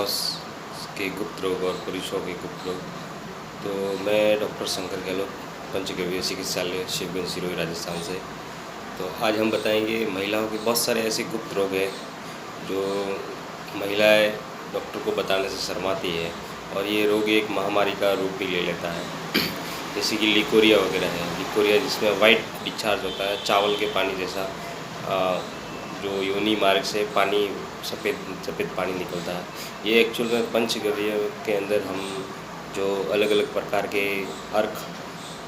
महिलाओं के गुप्त रोग और पुरुषों के गुप्त रोग। तो मैं डॉक्टर शंकर गहलोत, पंचगव्य चिकित्सालय, शिवगंज, सिरोही, राजस्थान से। तो आज हम बताएंगे महिलाओं के बहुत सारे ऐसे गुप्त रोग हैं जो महिलाएं डॉक्टर को बताने से शर्माती है, और ये रोग एक महामारी का रूप भी ले लेता है। जैसे कि लिकोरिया वगैरह है। लिकोरिया जिसमें वाइट डिस्चार्ज होता है, चावल के पानी जैसा, जो योनि मार्ग से पानी सफ़ेद सफ़ेद पानी निकलता है। ये एक्चुअल में पंचगव्य के अंदर हम जो अलग अलग प्रकार के अर्क,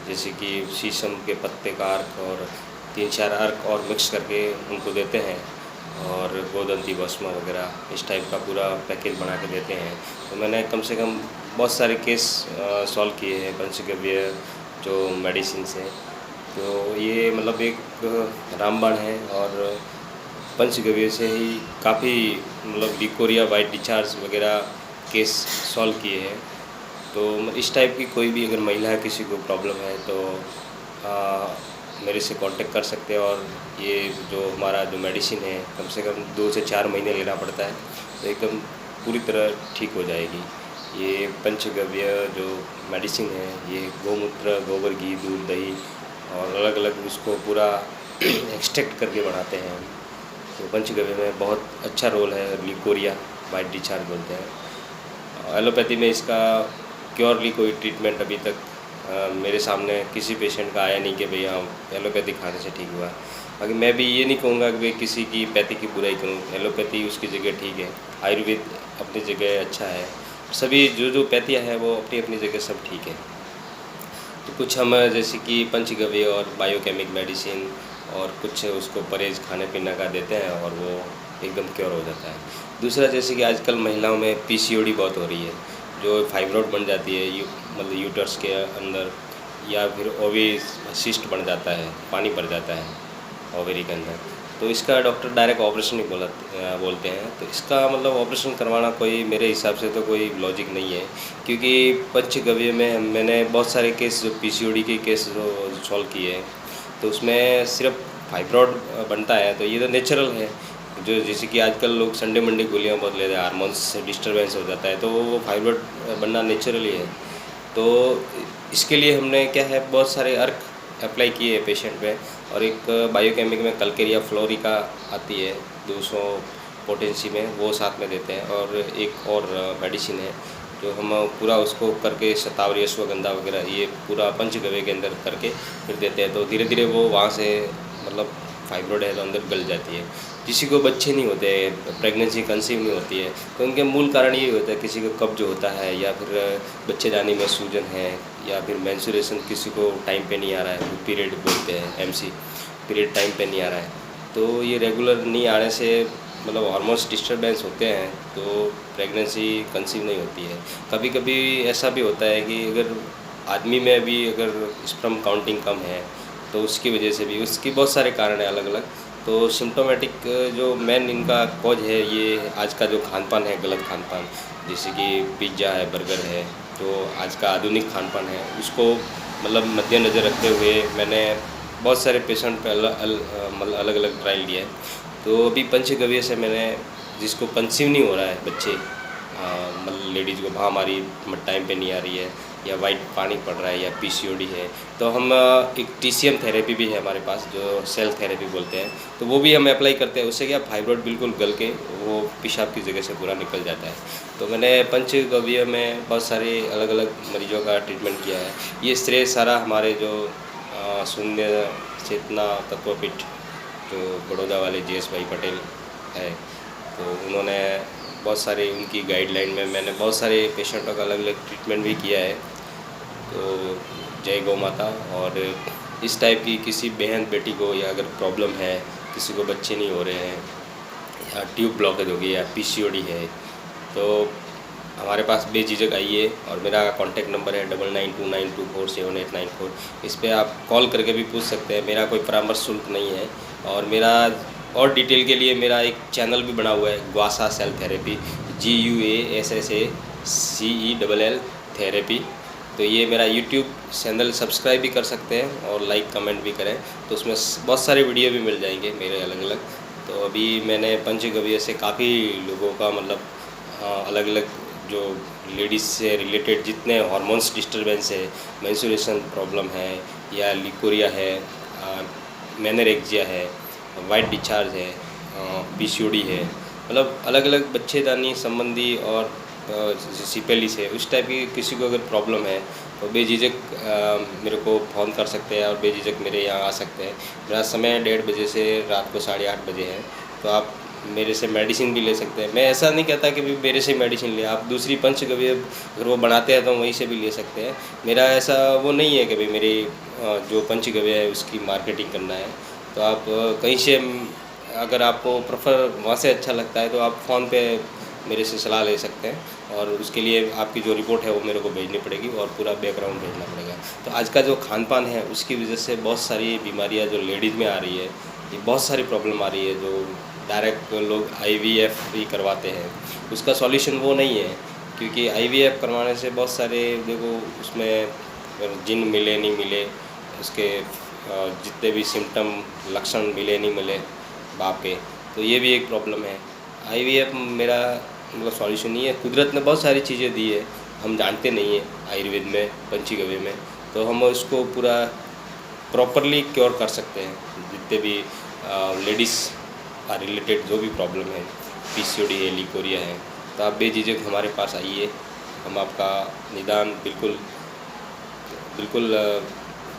जैसे कि शीशम के पत्ते का अर्क और 3-4 अर्क और मिक्स करके उनको देते हैं, और गोदंती भस्म वगैरह इस टाइप का पूरा पैकेज बना के देते हैं। तो मैंने कम से कम बहुत सारे केस सॉल्व किए हैं पंचगव्य जो मेडिसिन से। तो ये मतलब एक रामबाण है, और पंचगव्य से ही काफ़ी मतलब लिकोरिया, वाइट डिस्चार्ज वगैरह केस सॉल्व किए हैं। तो इस टाइप की कोई भी अगर महिला किसी को प्रॉब्लम है तो मेरे से कांटेक्ट कर सकते हैं, और ये जो हमारा जो मेडिसिन है कम से कम 2 से 4 महीने लेना पड़ता है, तो एकदम पूरी तरह ठीक हो जाएगी। ये पंचगव्य जो मेडिसिन है ये गौमूत्र, गोबर, घी, दूध, दही और अलग अलग उसको पूरा एक्सट्रैक्ट करके बनाते हैं। तो पंचगव्य में बहुत अच्छा रोल है। लिकोरिया, वाइट डिस्चार्ज बोलते हैं। एलोपैथी में इसका प्योरली कोई ट्रीटमेंट अभी तक मेरे सामने किसी पेशेंट का आया नहीं कि भैया एलोपैथी खाने से ठीक हुआ। बाकी मैं भी ये नहीं कहूँगा कि भाई किसी की पैथी की बुराई करूँ। एलोपैथी उसकी जगह ठीक है, आयुर्वेद अपनी जगह अच्छा है, सभी जो पैथियाँ हैं वो अपनी अपनी जगह सब ठीक है। तो कुछ हम जैसे कि पंचगव्य और बायोकेमिक मेडिसिन और कुछ उसको परहेज खाने पीने का देते हैं, और वो एकदम क्योर हो जाता है। दूसरा, जैसे कि आजकल महिलाओं में पीसीओडी बहुत हो रही है, जो फाइब्रोड बन जाती है मतलब यूटर्स के अंदर, या फिर ओवी सिस्ट बन जाता है, पानी भर जाता है ओवेरी के अंदर। तो इसका डॉक्टर डायरेक्ट ऑपरेशन ही बोलते हैं। तो इसका मतलब ऑपरेशन करवाना कोई मेरे हिसाब से तो कोई लॉजिक नहीं है, क्योंकि पंचगव्य में मैंने बहुत सारे केस जो पीसीओडी के केस जो सॉल्व किए हैं, तो उसमें सिर्फ फाइब्रॉड बनता है। तो ये तो नेचुरल है, जो जैसे कि आजकल लोग संडे मंडे गोलियाँ बहुत लेते हैं, हार्मोन्स से डिस्टर्बेंस हो जाता है, तो वो फाइब्रॉड बनना नेचुरली है। तो इसके लिए हमने क्या है, बहुत सारे अर्क अप्लाई किए हैं पेशेंट पे, और एक बायोकेमिक में कल्केरिया फ्लोरिका आती है 200 पोटेंसी में, वो साथ में देते हैं। और एक और मेडिसिन है जो हम पूरा उसको करके शतावरी, अश्वगंधा वगैरह ये पूरा पंचगव्य के अंदर करके फिर देते हैं। तो धीरे धीरे वो वहाँ से मतलब फाइब्रोड है तो अंदर गल जाती है। किसी को बच्चे नहीं होते, प्रेगनेंसी कंसीव नहीं होती है, तो उनके मूल कारण ये होता है, किसी को कब्ज होता है, या फिर बच्चेदानी में सूजन है, या फिर मेंस्ट्रुएशन किसी को टाइम पे नहीं आ रहा है, पीरियड बोलते हैं एमसी, पीरियड टाइम पे नहीं आ रहा है। तो ये रेगुलर नहीं आने से मतलब हार्मोन्स डिस्टर्बेंस होते हैं, तो प्रेगनेंसी कंसीव नहीं होती है। कभी कभी ऐसा भी होता है कि अगर आदमी में भी अगर स्पर्म काउंटिंग कम है, तो उसकी वजह से भी, उसकी बहुत सारे कारण हैं अलग अलग। तो सिम्टोमेटिक जो मेन इनका कॉज है, ये आज का जो खान पान है, गलत खान पान, जैसे कि पिज़्ज़ा है, बर्गर है, तो आज का आधुनिक खान पान है, उसको मतलब मद्देनज़र रखते हुए मैंने बहुत सारे पेशेंट पे मतलब अलग अलग ट्रायल लिया है। तो अभी पंचगव्य से मैंने, जिसको कंसीव नहीं हो रहा है बच्चे, मतलब लेडीज़ को महामारी टाइम पे नहीं आ रही है, या वाइट पानी पड़ रहा है, या पीसीओडी है, तो हम एक टीसीएम थेरेपी भी है हमारे पास, जो सेल थेरेपी बोलते हैं, तो वो भी हम अप्लाई करते हैं। उससे क्या फाइब्रोड बिल्कुल गल के वो पेशाब की जगह से पूरा निकल जाता है। तो मैंने पंचगव्य में बहुत सारे अलग अलग मरीजों का ट्रीटमेंट किया है। ये श्रेय सारा हमारे जो शून्य चेतना तत्वपीठ जो बड़ौदा वाले जेएस भाई पटेल है, तो उन्होंने बहुत सारे, उनकी गाइडलाइन में मैंने बहुत सारे पेशेंटों का अलग अलग ट्रीटमेंट भी किया है। तो जय गौ माता। और इस टाइप की किसी बहन बेटी को, या अगर प्रॉब्लम है, किसी को बच्चे नहीं हो रहे हैं, या ट्यूब ब्लॉकेज हो गई, या पीसीओडी है, तो हमारे पास बेझिझक आइए। और मेरा कॉन्टैक्ट नंबर है 9929247894। इस पर आप कॉल करके भी पूछ सकते हैं। मेरा कोई परामर्श शुल्क नहीं है। और मेरा और डिटेल के लिए मेरा एक चैनल भी बना हुआ है, ग्वासा सेल थेरेपी, GUASSACELL थेरेपी। तो ये मेरा यूट्यूब चैनल सब्सक्राइब भी कर सकते हैं, और लाइक कमेंट भी करें, तो उसमें बहुत सारे वीडियो भी मिल जाएंगे मेरे अलग अलग। तो अभी मैंने पंचगव्य से काफ़ी लोगों का मतलब अलग अलग जो लेडीज़ से रिलेटेड जितने हार्मोन्स डिस्टरबेंस है, मेंस्ट्रुएशन प्रॉब्लम है या लिकोरिया है, मेनोरेक्जिया है, वाइट डिस्चार्ज है, पीसीओडी है, मतलब अलग अलग बच्चेदानी संबंधी और जैसे सिफिलिस है, उस टाइप की किसी को अगर प्रॉब्लम है तो बेझिझक मेरे को फ़ोन कर सकते हैं और बेझिझक मेरे यहाँ आ सकते हैं। मेरा समय 1:30 से रात को 8:30 बजे है, तो आप मेरे से मेडिसिन भी ले सकते हैं। मैं ऐसा नहीं कहता कि भी मेरे से मेडिसिन लें, आप दूसरी पंचगव्य अगर वो बनाते हैं तो वहीं से भी ले सकते हैं। मेरा ऐसा वो नहीं है कि भाई मेरी जो पंचगव्य है उसकी मार्केटिंग करना है। तो आप कहीं से अगर आपको प्रेफर वहाँ से अच्छा लगता है तो आप फ़ोन पे मेरे से सलाह ले सकते हैं और उसके लिए आपकी जो रिपोर्ट है वो मेरे को भेजनी पड़ेगी और पूरा बैकग्राउंड भेजना पड़ेगा। तो आज का जो खान-पान है उसकी वजह से बहुत सारी बीमारियाँ जो लेडीज़ में आ रही है, ये बहुत सारी प्रॉब्लम आ रही है। जो डायरेक्ट लोग आईवीएफ भी करवाते हैं, उसका सॉल्यूशन वो नहीं है, क्योंकि आईवीएफ करवाने से बहुत सारे देखो उसमें अगर जिन मिले नहीं मिले, उसके जितने भी सिम्टम लक्षण मिले नहीं मिले बाप के, तो ये भी एक प्रॉब्लम है। आईवीएफ मेरा मतलब सॉल्यूशन नहीं है। कुदरत ने बहुत सारी चीज़ें दी है, हम जानते नहीं हैं आयुर्वेद में, पंचगव्य में, तो हम उसको पूरा प्रॉपरली क्योर कर सकते हैं। जितने भी लेडीज़ रिलेटेड जो भी प्रॉब्लम है, पीसीओडी है, लिकोरिया है, तो आप बेझिझक हमारे पास आइए, हम आपका निदान बिल्कुल बिल्कुल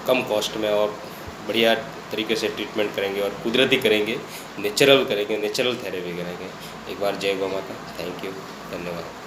कम कॉस्ट में और बढ़िया तरीके से ट्रीटमेंट करेंगे और कुदरती करेंगे, नेचुरल थेरेपी करेंगे। एक बार जय गौ माता, थैंक यू, धन्यवाद।